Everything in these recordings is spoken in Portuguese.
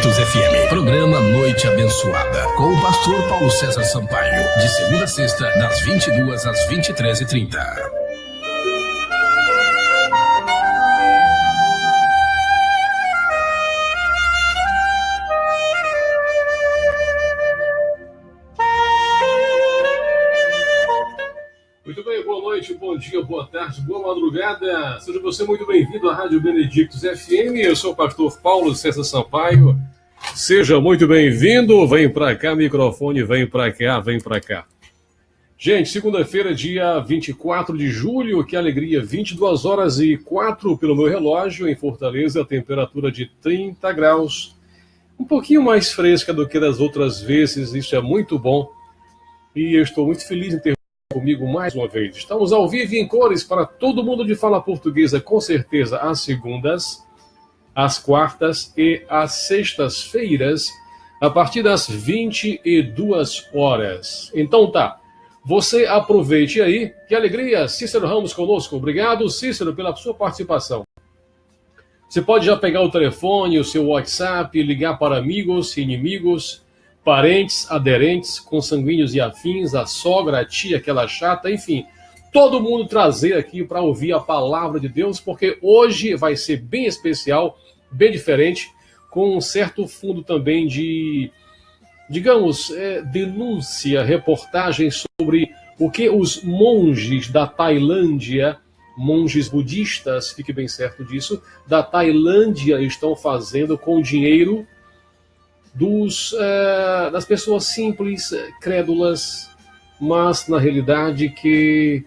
Benedictus FM, programa Noite Abençoada, com o pastor Paulo César Sampaio, de segunda a sexta, das 22 às 23h30. Muito bem, boa noite, bom dia, boa tarde, boa madrugada. Seja você muito bem-vindo à Rádio Benedictus FM. Eu sou o pastor Paulo César Sampaio. Seja muito bem-vindo. Vem pra cá, microfone, vem pra cá, vem pra cá. Gente, segunda-feira, dia 24 de julho, que alegria, 22h04 pelo meu relógio, em Fortaleza, a temperatura de 30 graus. Um pouquinho mais fresca do que das outras vezes, isso é muito bom. E eu estou muito feliz em ter comigo mais uma vez. Estamos ao vivo e em cores para todo mundo de fala portuguesa, com certeza, às segundas, às quartas e às sextas-feiras, a partir das 22 horas. Então tá, você aproveite aí. Que alegria, Cícero Ramos conosco. Obrigado, Cícero, pela sua participação. Você pode já pegar o telefone, o seu WhatsApp, ligar para amigos, inimigos, parentes, aderentes, consanguíneos e afins, a sogra, a tia, aquela chata, enfim, todo mundo trazer aqui para ouvir a palavra de Deus, porque hoje vai ser bem especial, bem diferente, com um certo fundo também de, digamos, denúncia, reportagem sobre o que os monges da Tailândia, monges budistas, fique bem certo disso, da Tailândia estão fazendo com o dinheiro das pessoas simples, crédulas, mas na realidade que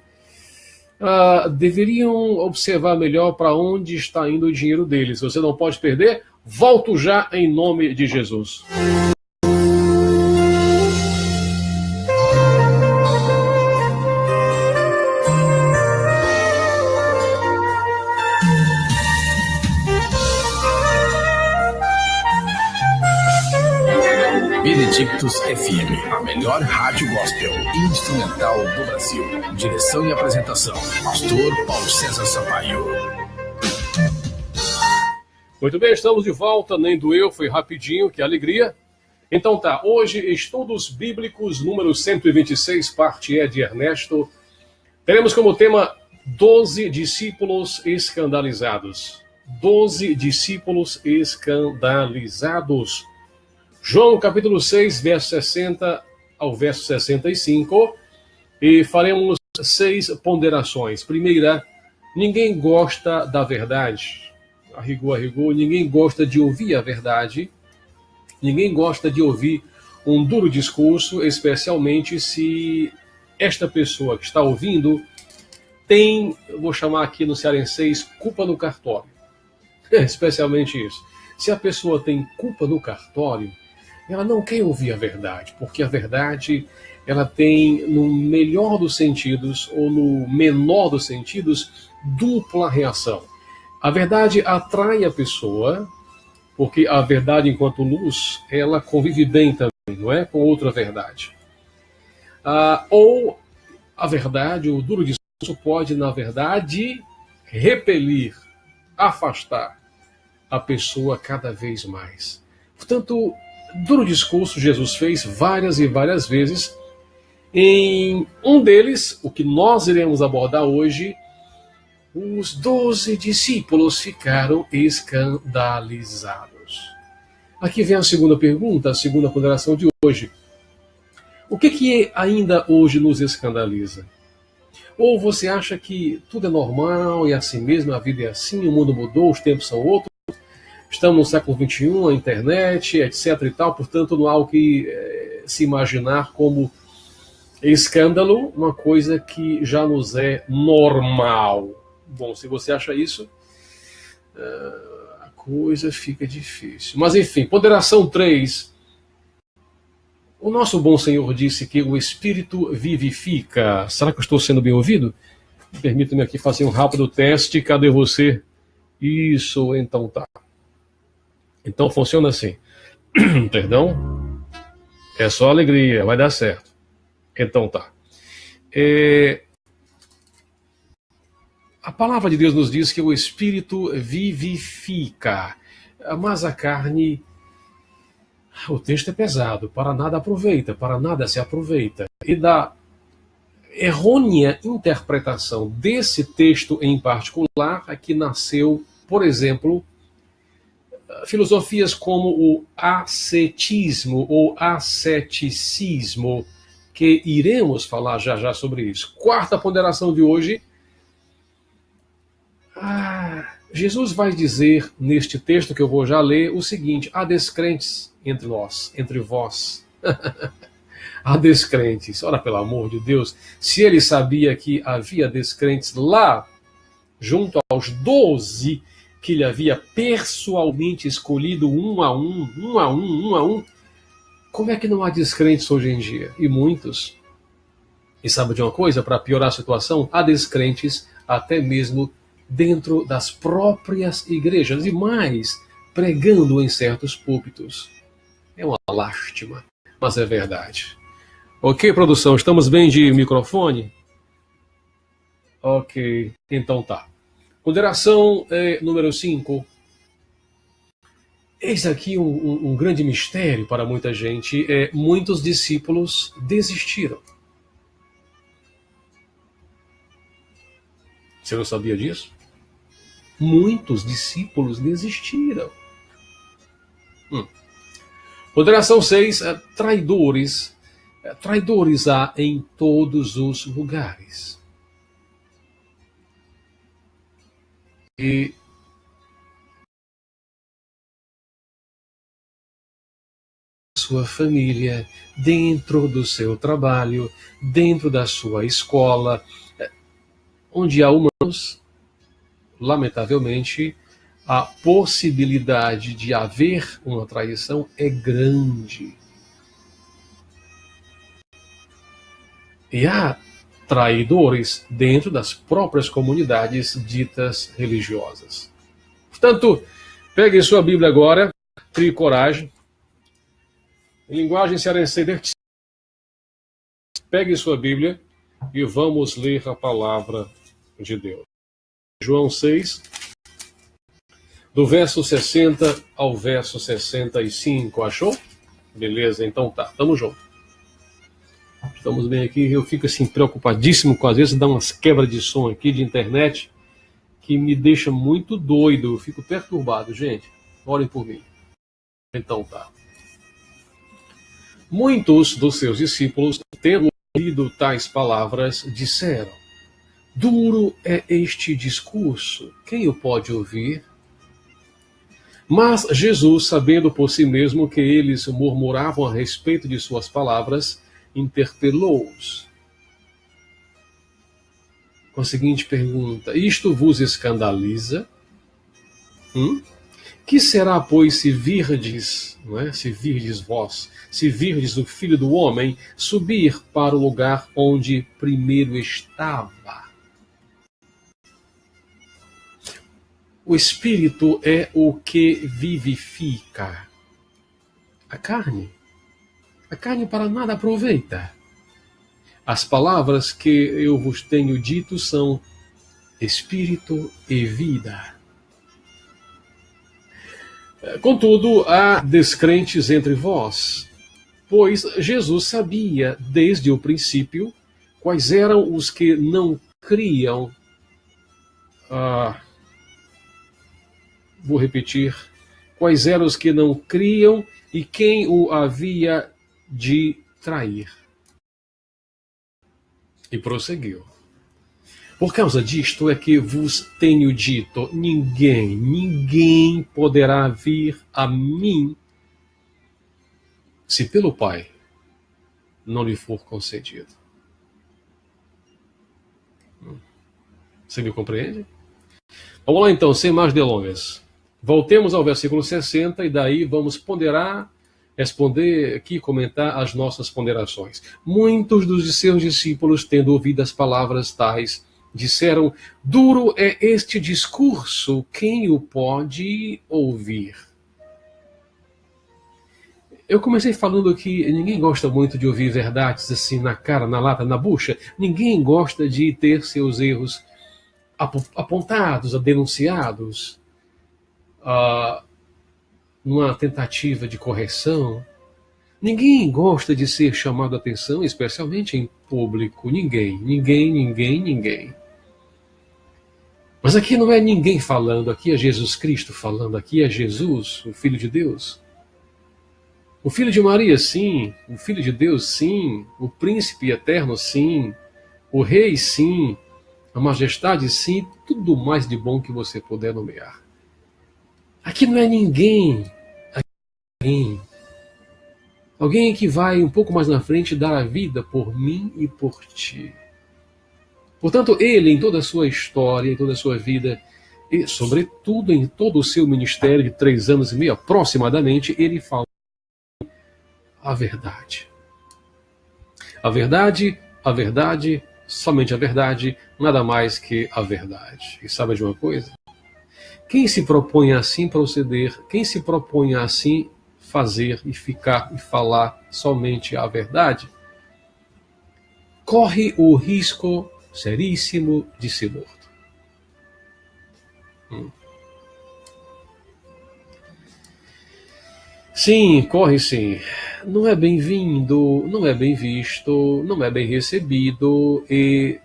deveriam observar melhor para onde está indo o dinheiro deles. Você não pode perder. Volto já em nome de Jesus. Benedictus FM, a melhor rádio gospel e instrumental do Brasil. Direção e apresentação, pastor Paulo César Sampaio. Muito bem, estamos de volta, nem doeu, foi rapidinho, que alegria. Então tá, hoje, Estudos Bíblicos, número 126, parte E de Ernesto. Teremos como tema 12 discípulos escandalizados. 12 discípulos escandalizados. João capítulo 6, verso 60 ao verso 65, e faremos 6 ponderações. Primeira, ninguém gosta da verdade. A rigor, ninguém gosta de ouvir a verdade. Ninguém gosta de ouvir um duro discurso, especialmente se esta pessoa que está ouvindo tem, vou chamar aqui no cearenseis, culpa no cartório. Especialmente isso. Se a pessoa tem culpa no cartório, ela não quer ouvir a verdade, porque a verdade ela tem, no melhor dos sentidos ou no menor dos sentidos, dupla reação. A verdade atrai a pessoa, porque a verdade enquanto luz, ela convive bem também, não é? Com outra verdade. Ou a verdade, o duro discurso pode, na verdade, repelir, afastar a pessoa cada vez mais. Portanto, duro discurso Jesus fez várias e várias vezes. Em um deles, o que nós iremos abordar hoje, os 12 discípulos ficaram escandalizados. Aqui vem a segunda pergunta, a segunda ponderação de hoje. O que ainda hoje nos escandaliza? Ou você acha que tudo é normal e assim mesmo, a vida é assim, o mundo mudou, os tempos são outros? Estamos no século XXI, a internet, etc. e tal, portanto, não há o que se imaginar como escândalo, uma coisa que já nos é normal. Bom, se você acha isso, a coisa fica difícil. Mas, enfim, ponderação 3. O nosso bom Senhor disse que o Espírito vivifica. Será que eu estou sendo bem ouvido? Permita-me aqui fazer um rápido teste. Cadê você? Isso, então tá. Então funciona assim. Perdão? É só alegria, vai dar certo. Então tá. A palavra de Deus nos diz que o Espírito vivifica, mas a carne O texto é pesado, para nada aproveita, para nada se aproveita. E da errônea interpretação desse texto em particular é que nasceu, por exemplo, filosofias como o ascetismo ou asceticismo, que iremos falar já já sobre isso. Quarta ponderação de hoje. Jesus vai dizer neste texto que eu vou já ler o seguinte: há descrentes entre nós, entre vós. Há descrentes. Ora, pelo amor de Deus, se ele sabia que havia descrentes lá, junto aos 12 que ele havia pessoalmente escolhido um a um, como é que não há descrentes hoje em dia? E muitos. E sabe de uma coisa? Para piorar a situação, há descrentes até mesmo dentro das próprias igrejas, e mais, pregando em certos púlpitos. É uma lástima, mas é verdade. Ok, produção, estamos bem de microfone? Ok, então tá. Ponderação número 5. Eis aqui um grande mistério para muita gente. Muitos discípulos desistiram. Você não sabia disso? Muitos discípulos desistiram. Ponderação 6. Traidores. Traidores há em todos os lugares. E sua família, dentro do seu trabalho, dentro da sua escola, onde há humanos, lamentavelmente, a possibilidade de haver uma traição é grande. E há traidores dentro das próprias comunidades ditas religiosas. Portanto, pegue sua Bíblia agora, crie coragem. Em linguagem cearense, pegue sua Bíblia e vamos ler a palavra de Deus. João 6, do verso 60 ao verso 65. Achou? Beleza, então tá, tamo junto. Estamos bem aqui. Eu fico assim preocupadíssimo com, às vezes, dá umas quebras de som aqui de internet que me deixa muito doido. Eu fico perturbado, gente. Orem por mim. Então tá. Muitos dos seus discípulos, tendo ouvido tais palavras, disseram: duro é este discurso, quem o pode ouvir? Mas Jesus, sabendo por si mesmo que eles murmuravam a respeito de suas palavras, interpelou-os com a seguinte pergunta: isto vos escandaliza? Que será, pois, se virdes, não é? Se virdes vós, se virdes o Filho do Homem subir para o lugar onde primeiro estava? O Espírito é o que vivifica. A carne para nada aproveita. As palavras que eu vos tenho dito são Espírito e vida. Contudo, há descrentes entre vós, pois Jesus sabia desde o princípio quais eram os que não criam. Vou repetir. Quais eram os que não criam e quem o havia de trair. E prosseguiu: por causa disto é que vos tenho dito, ninguém poderá vir a mim se pelo Pai não lhe for concedido. Você me compreende? Vamos lá então, sem mais delongas. Voltemos ao versículo 60 e daí vamos ponderar, responder aqui, comentar as nossas ponderações. Muitos dos seus discípulos, tendo ouvido as palavras tais, disseram: duro é este discurso, quem o pode ouvir? Eu comecei falando que ninguém gosta muito de ouvir verdades assim na cara, na lata, na bucha. Ninguém gosta de ter seus erros apontados, denunciados. numa tentativa de correção. Ninguém gosta de ser chamado a atenção, especialmente em público. Ninguém. Mas aqui não é ninguém falando, aqui é Jesus Cristo falando, aqui é Jesus, o Filho de Deus. O Filho de Maria, sim. O Filho de Deus, sim. O Príncipe Eterno, sim. O Rei, sim. A Majestade, sim. Tudo mais de bom que você puder nomear. Aqui não é ninguém. Alguém que vai um pouco mais na frente dar a vida por mim e por ti. Portanto, ele, em toda a sua história, em toda a sua vida, e sobretudo em todo o seu ministério de 3 anos e meio aproximadamente, ele fala a verdade. A verdade, somente a verdade, nada mais que a verdade. E sabe de uma coisa? Quem se propõe a assim proceder, quem se propõe a assim fazer e ficar e falar somente a verdade, corre o risco seríssimo de ser morto. Sim, corre sim. Não é bem-vindo, não é bem visto, não é bem recebido e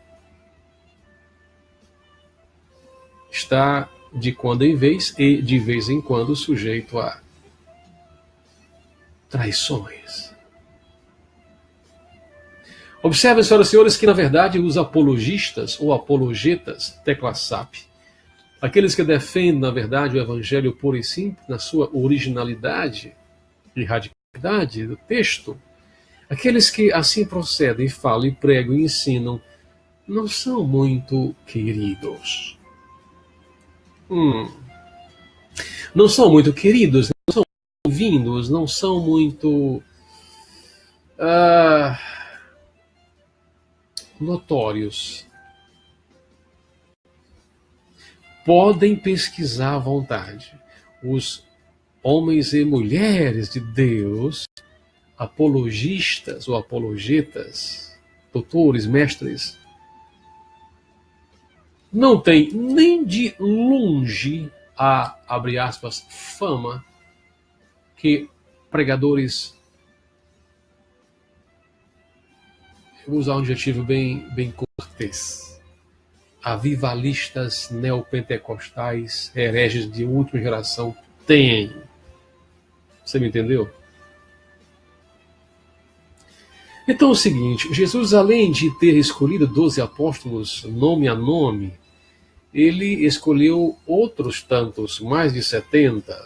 está de quando em vez e de vez em quando sujeito a traições. Observem, senhoras e senhores, que na verdade os apologistas ou apologetas, tecla SAP, aqueles que defendem na verdade o evangelho puro e simples, na sua originalidade e radicalidade do texto, aqueles que assim procedem, falam e pregam e ensinam, não são muito queridos. Não são muito queridos, não são vindos, não são muito notórios. Podem pesquisar à vontade. Os homens e mulheres de Deus, apologistas ou apologetas, doutores, mestres, não tem nem de longe a, abre aspas, fama que pregadores, eu vou usar um adjetivo bem cortês, avivalistas, neopentecostais, hereges de última geração têm. Você me entendeu? Então é o seguinte, Jesus, além de ter escolhido 12 apóstolos nome a nome, ele escolheu outros tantos, mais de 70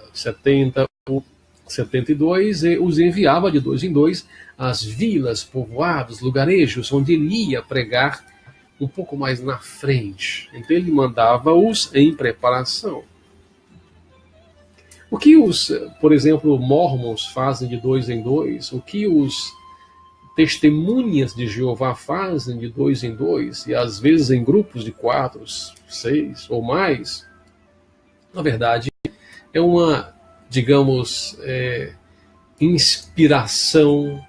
ou 72, e os enviava de 2 em 2 às vilas, povoados, lugarejos, onde ele ia pregar um pouco mais na frente. Então ele mandava-os em preparação. O que os, por exemplo, mormons fazem de 2 em 2, o que os testemunhas de Jeová fazem de 2 em 2, e às vezes em grupos de 4, 6 ou mais, na verdade, é uma, digamos, inspiração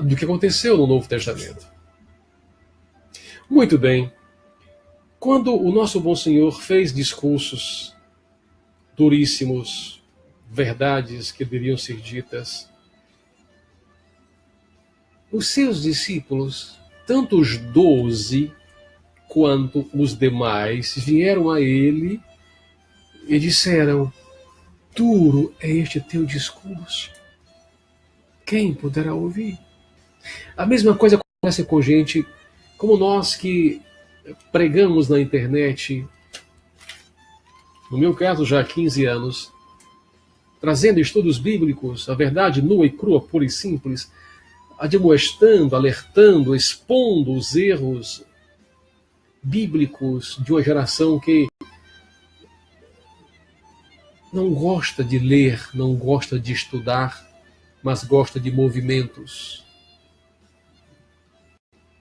do que aconteceu no Novo Testamento. Muito bem. Quando o nosso bom Senhor fez discursos duríssimos, verdades que deveriam ser ditas, os seus discípulos, tanto os 12 quanto os demais, vieram a ele e disseram: duro é este teu discurso, quem poderá ouvir? A mesma coisa acontece com gente como nós que pregamos na internet, no meu caso já há 15 anos, trazendo estudos bíblicos, a verdade nua e crua, pura e simples, admoestando, alertando, expondo os erros bíblicos de uma geração que não gosta de ler, não gosta de estudar, mas gosta de movimentos,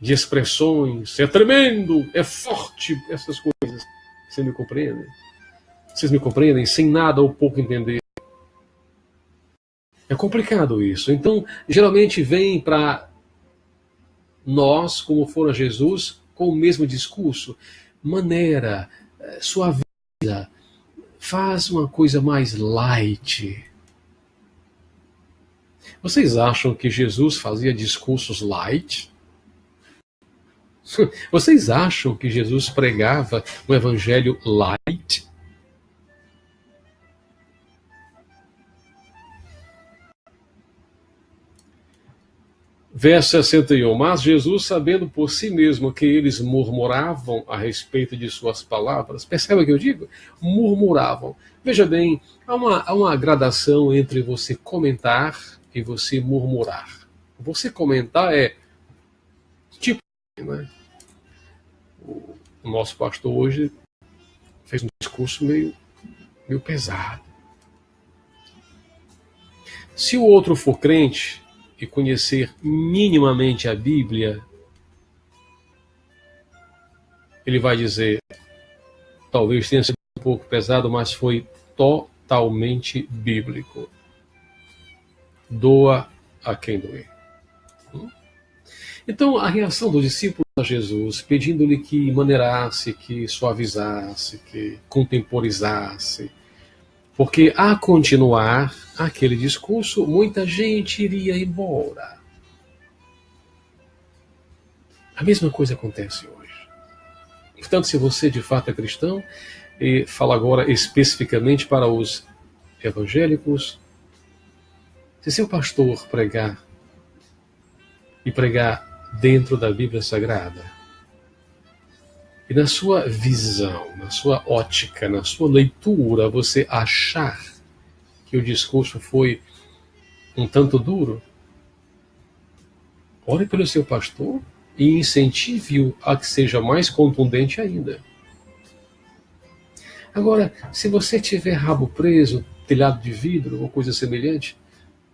de expressões, é tremendo, é forte, essas coisas. Vocês me compreendem? Vocês me compreendem? Sem nada ou pouco entender. É complicado isso. Então, geralmente vem para nós, como for a Jesus, com o mesmo discurso, maneira, suaviza, faz uma coisa mais light. Vocês acham que Jesus fazia discursos light? Vocês acham que Jesus pregava um evangelho light? Verso 61. Mas Jesus, sabendo por si mesmo que eles murmuravam a respeito de suas palavras, percebe o que eu digo? Murmuravam. Veja bem, há uma gradação entre você comentar e você murmurar. Você comentar é tipo, né? O nosso pastor hoje fez um discurso meio pesado. Se o outro for crente e conhecer minimamente a Bíblia, ele vai dizer, talvez tenha sido um pouco pesado, mas foi totalmente bíblico. Doa a quem doer. Então, a reação dos discípulos a Jesus, pedindo-lhe que maneirasse, que suavizasse, que contemporizasse, porque a continuar aquele discurso, muita gente iria embora. A mesma coisa acontece hoje. Portanto, se você de fato é cristão, e falo agora especificamente para os evangélicos, se seu pastor pregar, e pregar dentro da Bíblia Sagrada, e na sua visão, na sua ótica, na sua leitura, você achar que o discurso foi um tanto duro, ore pelo seu pastor e incentive-o a que seja mais contundente ainda. Agora, se você tiver rabo preso, telhado de vidro ou coisa semelhante,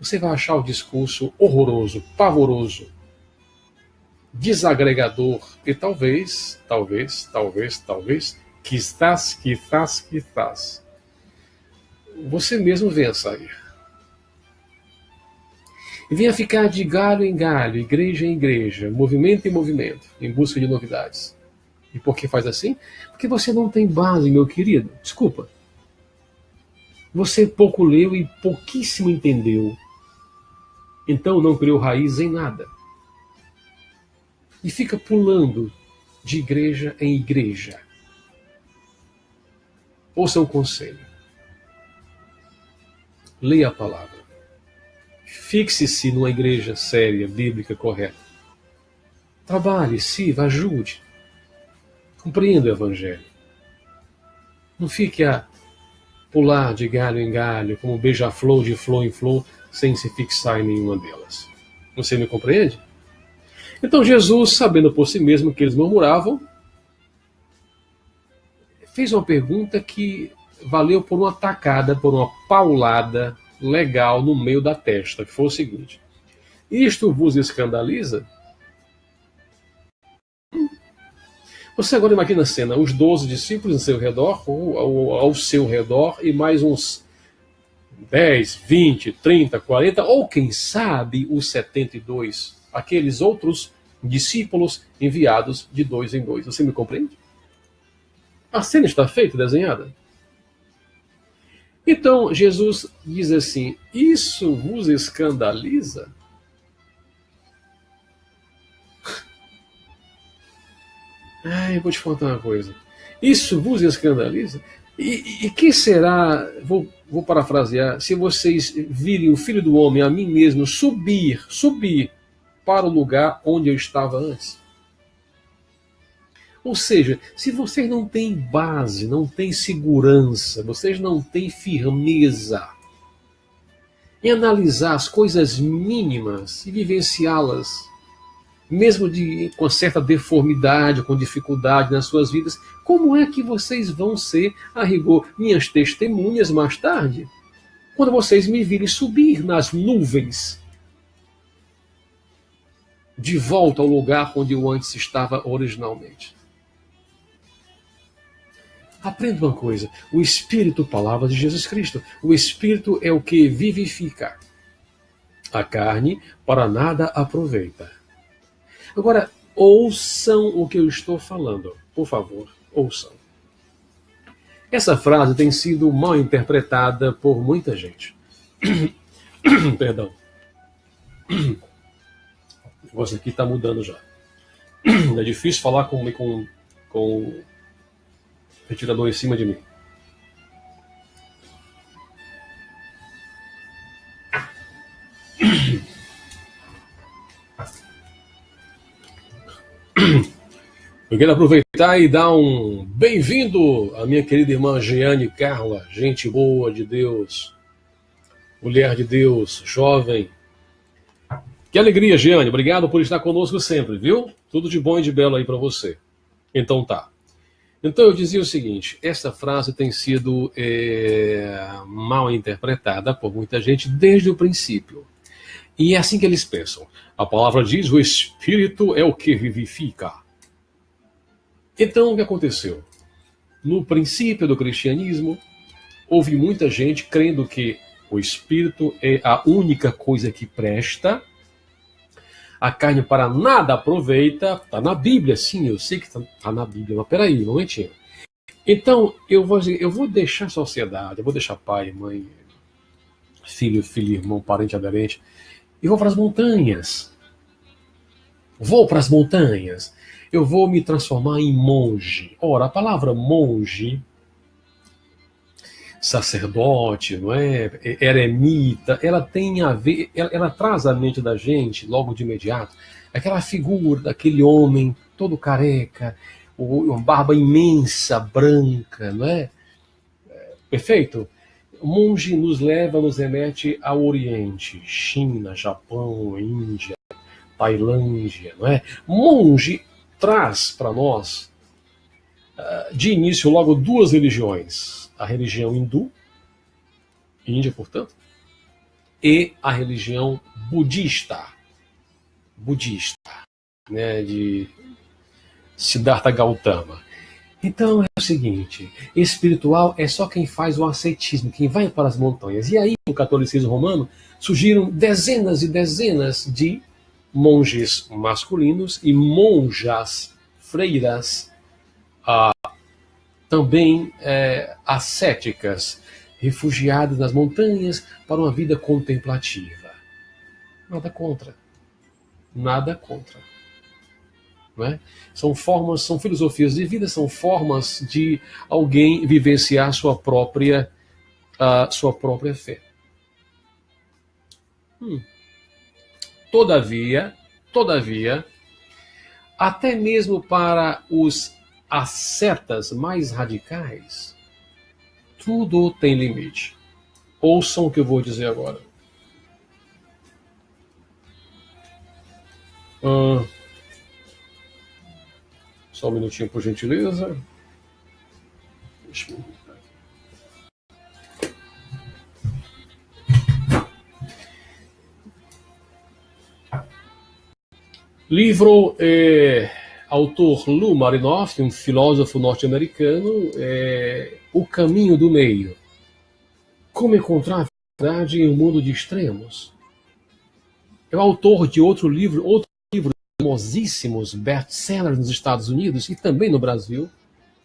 você vai achar o discurso horroroso, pavoroso, desagregador e talvez, quizás, você mesmo venha sair. E venha ficar de galho em galho, igreja em igreja, movimento em movimento, em busca de novidades. E por que faz assim? Porque você não tem base, meu querido. Desculpa. Você pouco leu e pouquíssimo entendeu. Então não criou raiz em nada. E fica pulando de igreja em igreja. Ouça um conselho. Leia a palavra. Fixe-se numa igreja séria, bíblica, correta. Trabalhe, sirva, ajude. Compreenda o Evangelho. Não fique a pular de galho em galho, como beija-flor de flor em flor, sem se fixar em nenhuma delas. Você me compreende? Então Jesus, sabendo por si mesmo que eles murmuravam, fez uma pergunta que valeu por uma tacada, por uma paulada legal no meio da testa, que foi o seguinte: isto vos escandaliza? Você agora imagina a cena, os 12 discípulos ao seu redor, ou ao seu redor, e mais uns 10, 20, 30, 40, ou quem sabe os 72, aqueles outros discípulos enviados de 2 em 2. Você me compreende? A cena está feita, desenhada. Então, Jesus diz assim: isso vos escandaliza? Eu vou te contar uma coisa. Isso vos escandaliza? E que será, vou parafrasear, se vocês virem o Filho do Homem, a mim mesmo, subir para o lugar onde eu estava antes? Ou seja, se vocês não têm base, não têm segurança, vocês não têm firmeza em analisar as coisas mínimas e vivenciá-las, mesmo com certa deformidade, com dificuldade nas suas vidas, como é que vocês vão ser, a rigor, minhas testemunhas mais tarde, quando vocês me virem subir nas nuvens, de volta ao lugar onde eu antes estava originalmente? Aprenda uma coisa: o Espírito, palavra de Jesus Cristo, o Espírito é o que vivifica. A carne para nada aproveita. Agora, ouçam o que eu estou falando. Por favor, ouçam. Essa frase tem sido mal interpretada por muita gente. Perdão. O negócio aqui está mudando já. É difícil falar com o ventilador em cima de mim. Eu quero aproveitar e dar um bem-vindo à minha querida irmã Jeane Carla, gente boa de Deus, mulher de Deus, jovem. Que alegria, Jeane, obrigado por estar conosco sempre, viu? Tudo de bom e de belo aí para você. Então tá. Então eu dizia o seguinte, essa frase tem sido mal interpretada por muita gente desde o princípio. E é assim que eles pensam. A palavra diz, o Espírito é o que vivifica. Então, o que aconteceu? No princípio do cristianismo, houve muita gente crendo que o Espírito é a única coisa que presta, a carne para nada aproveita. Está na Bíblia, sim, eu sei que está na Bíblia, mas peraí, um momentinho. Então, eu vou deixar a sociedade, eu vou deixar pai, mãe, filho, irmão, parente, aderente, e vou para as montanhas. Vou para as montanhas. Eu vou me transformar em monge. Ora, a palavra monge, sacerdote, não é? Eremita, ela tem a ver, ela traz à mente da gente, logo de imediato, aquela figura daquele homem todo careca, uma barba imensa, branca, não é? Perfeito? O monge nos leva, nos remete ao Oriente, China, Japão, Índia, Tailândia, não é? Monge traz para nós, de início, logo duas religiões. A religião hindu, Índia, portanto, e a religião budista, né, de Siddhartha Gautama. Então é o seguinte, espiritual é só quem faz o ascetismo, quem vai para as montanhas. E aí, no catolicismo romano, surgiram dezenas e dezenas de monges masculinos e monjas, freiras, também ascéticas, refugiadas nas montanhas para uma vida contemplativa. Nada contra. Nada contra. Não é? São formas, são filosofias de vida, são formas de alguém vivenciar sua própria fé. Todavia, até mesmo para os ascetas mais radicais, tudo tem limite. Ouçam o que eu vou dizer agora. Só um minutinho, por gentileza. Deixa eu... Livro, autor Lou Marinoff, um filósofo norte-americano, O Caminho do Meio. Como encontrar a verdade em um mundo de extremos. É o autor de outro livro famosíssimos best-sellers nos Estados Unidos e também no Brasil,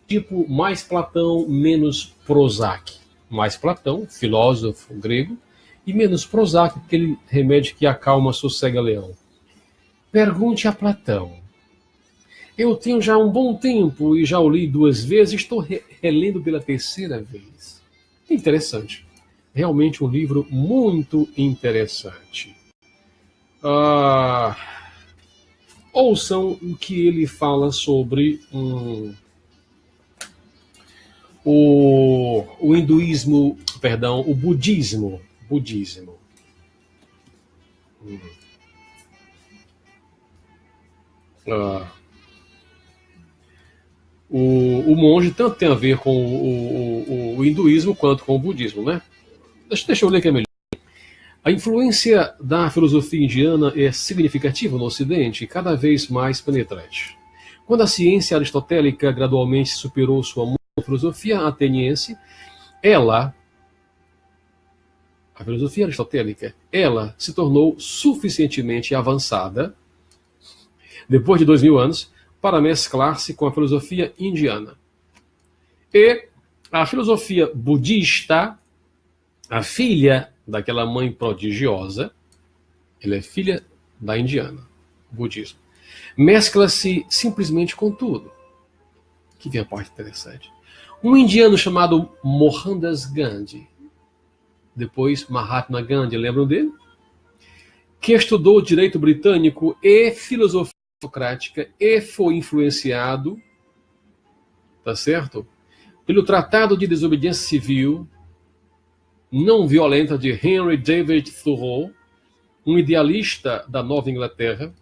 tipo Mais Platão, Menos Prozac. Mais Platão, filósofo grego, e menos Prozac, aquele remédio que acalma, sossega leão. Pergunte a Platão. Eu tenho já um bom tempo e já o li 2 vezes, estou relendo pela 3ª vez. Interessante. Realmente um livro muito interessante. Ouçam o que ele fala sobre o hinduísmo, perdão, o budismo. O monge tanto tem a ver com o hinduísmo quanto com o budismo, né? Deixa eu ler que é melhor. A influência da filosofia indiana é significativa no Ocidente e cada vez mais penetrante. Quando a ciência aristotélica gradualmente superou sua filosofia ateniense, a filosofia aristotélica, ela se tornou suficientemente avançada, depois de 2000 anos, para mesclar-se com a filosofia indiana. E A filosofia budista, a filha daquela mãe prodigiosa, ela é filha da indiana, budismo, mescla-se simplesmente com tudo. Que vem a parte interessante. Um indiano chamado Mohandas Gandhi, depois Mahatma Gandhi, lembram dele? Que estudou direito britânico e filosofia socrática e foi influenciado, tá certo? Pelo Tratado de Desobediência Civil Não Violenta de Henry David Thoreau, um idealista da Nova Inglaterra.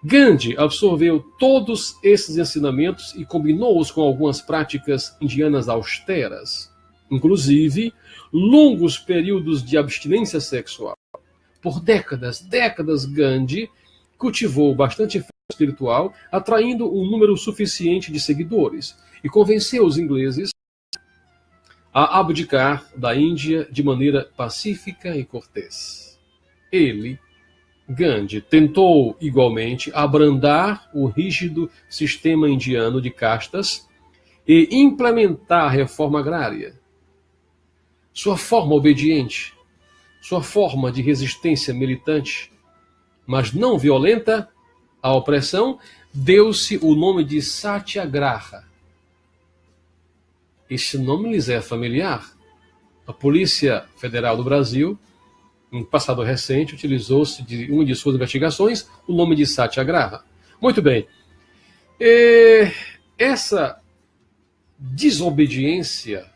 Gandhi absorveu todos esses ensinamentos e combinou-os com algumas práticas indianas austeras, inclusive longos períodos de abstinência sexual. Por décadas, Gandhi cultivou bastante fé espiritual, atraindo um número suficiente de seguidores, e convenceu os ingleses a abdicar da Índia de maneira pacífica e cortês. Ele, Gandhi, tentou igualmente abrandar o rígido sistema indiano de castas e implementar a reforma agrária. Sua forma obediente, sua forma de resistência militante, mas não violenta à opressão, deu-se o nome de Satyagraha. Este nome lhes é familiar. A Polícia Federal do Brasil, em passado recente, utilizou-se de uma de suas investigações o nome de Satyagraha. Muito bem. Essa desobediência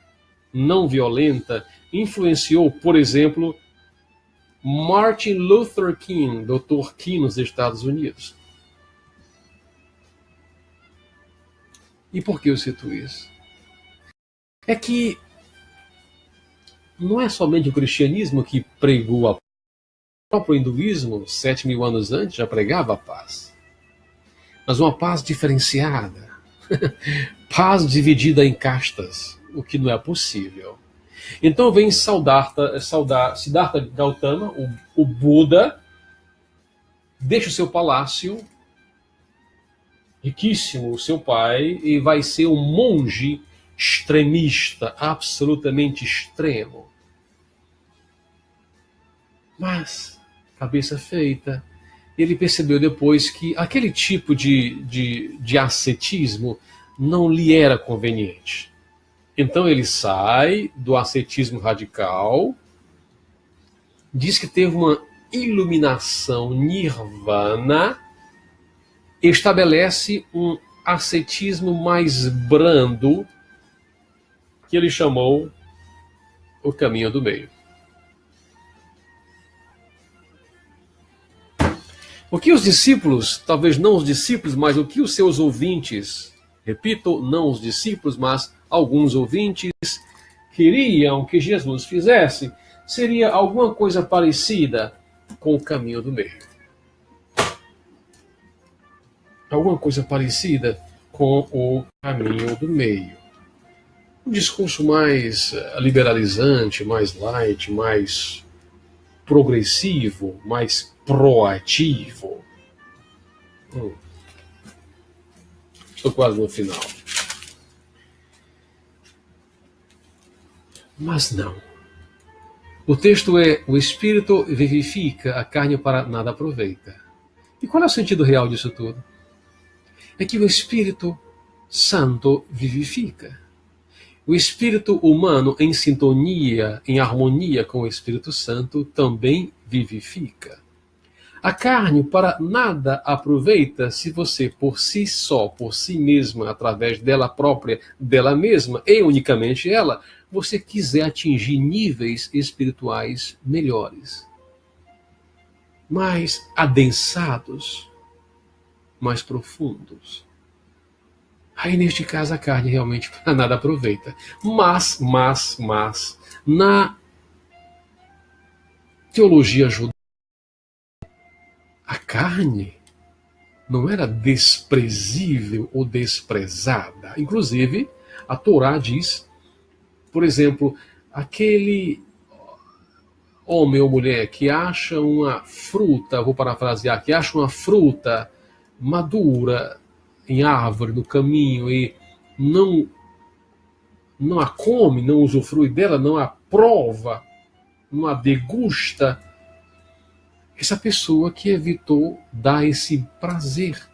não violenta influenciou, por exemplo, Martin Luther King, Dr. King nos Estados Unidos. E por que eu cito isso? É que não é somente o cristianismo que pregou a paz. O próprio hinduísmo, 7.000 anos antes, já pregava a paz. Mas uma paz diferenciada. Paz dividida em castas, o que não é possível. Então vem Siddhartha Gautama, o Buda, deixa o seu palácio, riquíssimo, o seu pai, e vai ser um monge extremista, absolutamente extremo. Mas, cabeça feita, ele percebeu depois que aquele tipo de ascetismo não lhe era conveniente. Então ele sai do ascetismo radical, diz que teve uma iluminação nirvana, estabelece um ascetismo mais brando, que ele chamou o caminho do meio. O que os discípulos, talvez não os discípulos, mas o que os seus ouvintes, repito, não os discípulos, mas alguns ouvintes, queriam que Jesus fizesse, seria alguma coisa parecida com o caminho do meio. Alguma coisa parecida com o caminho do meio. Um discurso mais liberalizante, mais light, mais progressivo, mais proativo. Estou quase no final. Mas não. O texto é: o Espírito vivifica, a carne para nada aproveita. E qual é o sentido real disso tudo? É que o Espírito Santo vivifica. O espírito humano, em sintonia, em harmonia com o Espírito Santo, também vivifica. A carne para nada aproveita se você, por si só, por si mesma, através dela própria, dela mesma, e unicamente ela, você quiser atingir níveis espirituais melhores, mais adensados, mais profundos. Aí, neste caso, a carne realmente para nada aproveita. Mas, na teologia judaica, a carne não era desprezível ou desprezada. Inclusive, a Torá diz, por exemplo, aquele homem ou mulher que acha uma fruta, vou parafrasear, que acha uma fruta madura em árvore, no caminho, e não não a come, não usufrui dela, não a prova, não a degusta, essa pessoa que evitou dar esse prazer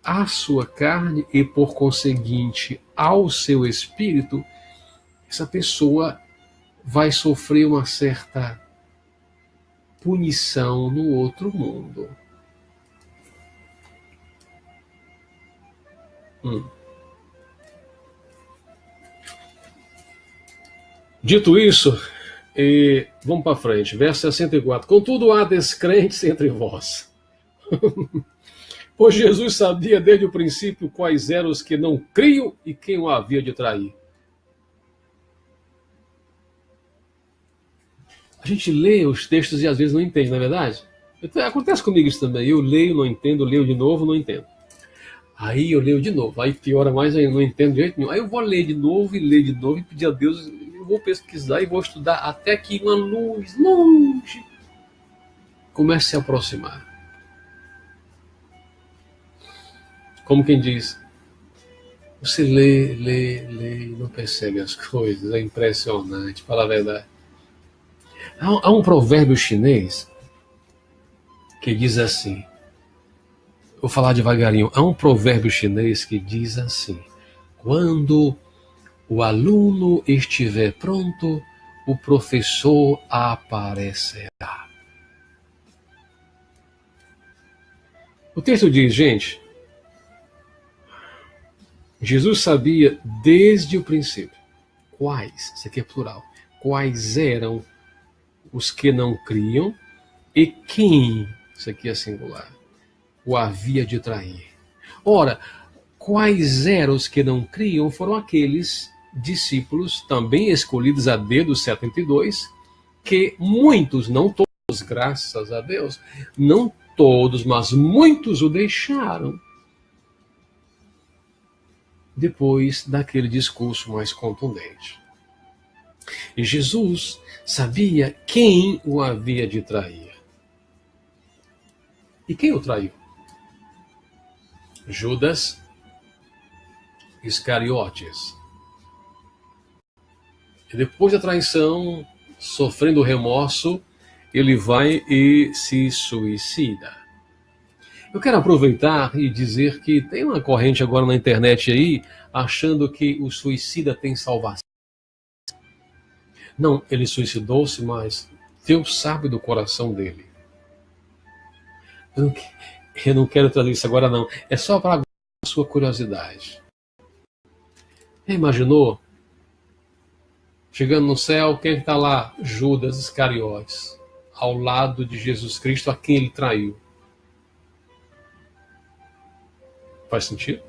à sua carne e, por conseguinte, ao seu espírito, essa pessoa vai sofrer uma certa punição no outro mundo. Dito isso, vamos para frente, verso 64. Contudo, há descrentes entre vós. Pois Jesus sabia desde o princípio quais eram os que não criam e quem o havia de trair. A gente lê os textos e às vezes não entende, não é verdade? Acontece comigo isso também. Eu leio, não entendo, leio de novo, não entendo. Aí eu leio de novo, aí piora mais ainda, não entendo de jeito nenhum. Aí eu vou ler de novo e pedir a Deus, eu vou pesquisar e vou estudar até que uma luz longe comece a se aproximar. Como quem diz, você lê e não percebe as coisas, é impressionante, fala a verdade. Há um provérbio chinês que diz assim, vou falar devagarinho, há um provérbio chinês que diz assim, quando o aluno estiver pronto, o professor aparecerá. O texto diz, gente, Jesus sabia desde o princípio quais, isso aqui é plural, quais eram os que não criam e quem, isso aqui é singular, o havia de trair. Ora, quais eram os que não criam foram aqueles discípulos, também escolhidos a dedo, 72, que muitos, não todos, graças a Deus, não todos, mas muitos o deixaram depois daquele discurso mais contundente. E Jesus sabia quem o havia de trair. E quem o traiu? Judas Iscariotes. E depois da traição, sofrendo remorso, ele vai e se suicida. Eu quero aproveitar e dizer que tem uma corrente agora na internet aí, achando que o suicida tem salvação. Não, ele suicidou-se, mas Deus sabe do coração dele. Eu não quero trazer isso agora, não. É só para a sua curiosidade. Imaginou? Chegando no céu, quem está lá? Judas Iscariotes, ao lado de Jesus Cristo, a quem ele traiu. Faz sentido?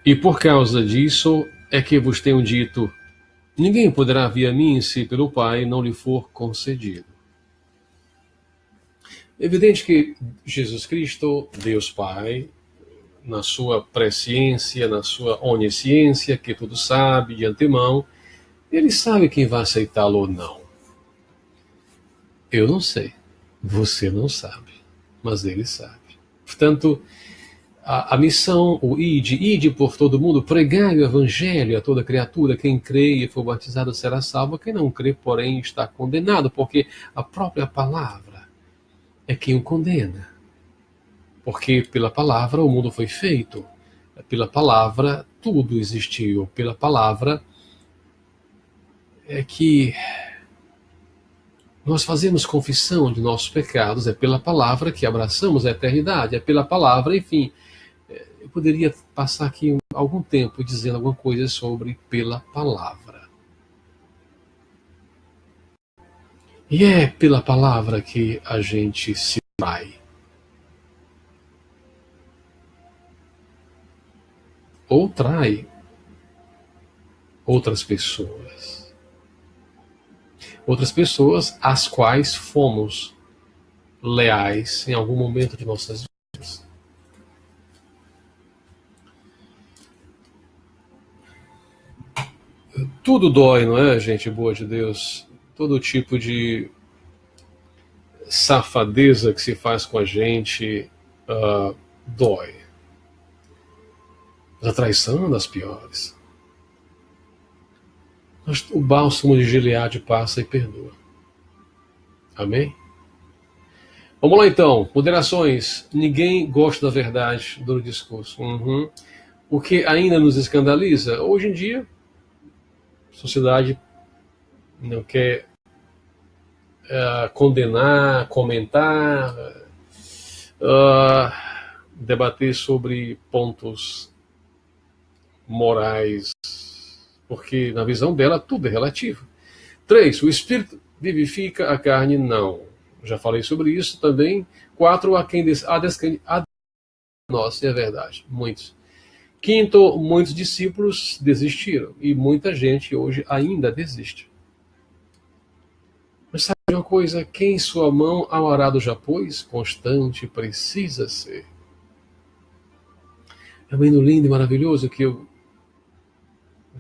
E por causa disso é que vos tenho dito, ninguém poderá vir a mim se pelo Pai não lhe for concedido. É evidente que Jesus Cristo, Deus Pai, na sua presciência, na sua onisciência, que tudo sabe de antemão, ele sabe quem vai aceitá-lo ou não. Eu não sei, você não sabe, mas ele sabe. Portanto, a missão, o ide por todo mundo, pregai o evangelho a toda criatura, quem crê e for batizado será salvo, quem não crê, porém, está condenado, porque a própria palavra é quem o condena. Porque pela palavra o mundo foi feito, pela palavra tudo existiu, pela palavra é que nós fazemos confissão de nossos pecados, é pela palavra que abraçamos a eternidade, é pela palavra, enfim. Eu poderia passar aqui algum tempo dizendo alguma coisa sobre pela palavra. E é pela palavra que a gente se trai. Ou trai outras pessoas. Outras pessoas às quais fomos leais em algum momento de nossas vidas. Tudo dói, não é, gente boa de Deus? Todo tipo de safadeza que se faz com a gente dói. Mas a traição é uma das piores. Mas o bálsamo de Gileade passa e perdoa. Amém? Vamos lá então. Moderações. Ninguém gosta da verdade do discurso. O que ainda nos escandaliza, hoje em dia, a sociedade não quer condenar, comentar, debater sobre pontos morais, porque na visão dela tudo é relativo. 3. O espírito vivifica, a carne não. Já falei sobre isso também. 4. A quem nossa, é verdade, muitos. 5. Muitos discípulos desistiram e muita gente hoje ainda desiste. Mas sabe uma coisa? Quem sua mão ao arado já pôs, constante precisa ser. É um hino lindo e maravilhoso que eu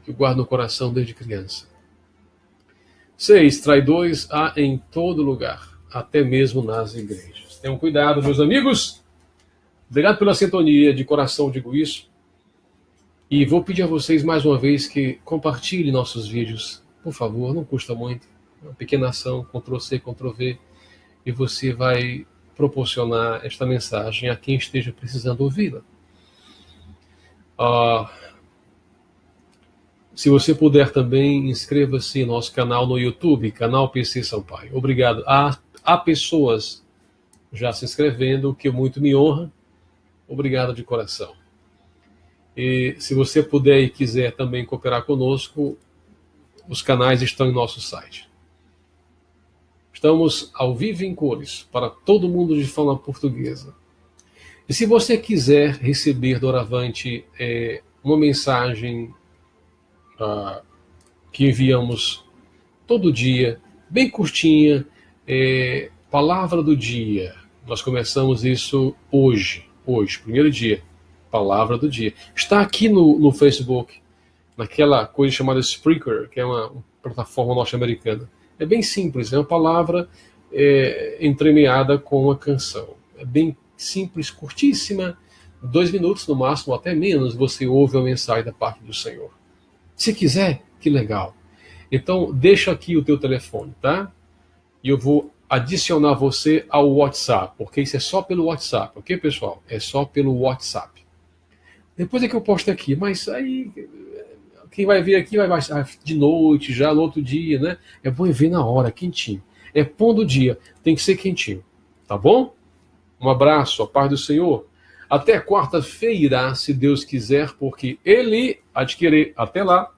guardo no coração desde criança. 6. Traidores há em todo lugar, até mesmo nas igrejas. Tenham cuidado, meus amigos. Obrigado pela sintonia, de coração digo isso. E vou pedir a vocês mais uma vez que compartilhem nossos vídeos. Por favor, não custa muito. Uma pequena ação, Ctrl+C, Ctrl+V, e você vai proporcionar esta mensagem a quem esteja precisando ouvi-la. Se você puder também, inscreva-se no nosso canal no YouTube, canal PC Sampaio. Obrigado. Há pessoas já se inscrevendo, o que muito me honra. Obrigado de coração. E se você puder e quiser também cooperar conosco, os canais estão em nosso site. Estamos ao vivo em cores, para todo mundo de fala portuguesa. E se você quiser receber doravante uma mensagem que enviamos todo dia, bem curtinha, palavra do dia. Nós começamos isso hoje, primeiro dia, palavra do dia. Está aqui no Facebook, naquela coisa chamada Spreaker, que é uma plataforma norte-americana. É bem simples, é uma palavra entremeada com uma canção. É bem simples, curtíssima, 2 minutos no máximo, até menos, você ouve a mensagem da parte do Senhor. Se quiser, que legal. Então, deixa aqui o teu telefone, tá? E eu vou adicionar você ao WhatsApp, porque isso é só pelo WhatsApp, ok, pessoal? É só pelo WhatsApp. Depois é que eu posto aqui, mas aí quem vai ver aqui vai de noite, já no outro dia, né? É bom ver na hora, quentinho. É pão do dia, tem que ser quentinho, tá bom? Um abraço, a paz do Senhor. Até quarta-feira, se Deus quiser, porque Ele adquirir. Até lá.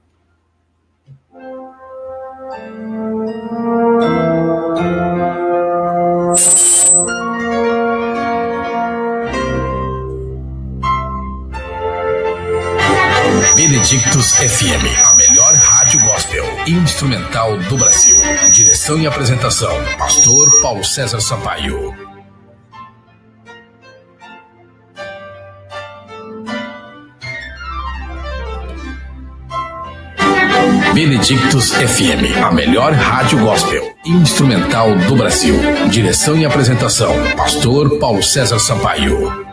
Benedictus FM, a melhor rádio gospel instrumental do Brasil. Direção e apresentação, pastor Paulo César Sampaio. Benedictus FM, a melhor rádio gospel instrumental do Brasil. Direção e apresentação, pastor Paulo César Sampaio.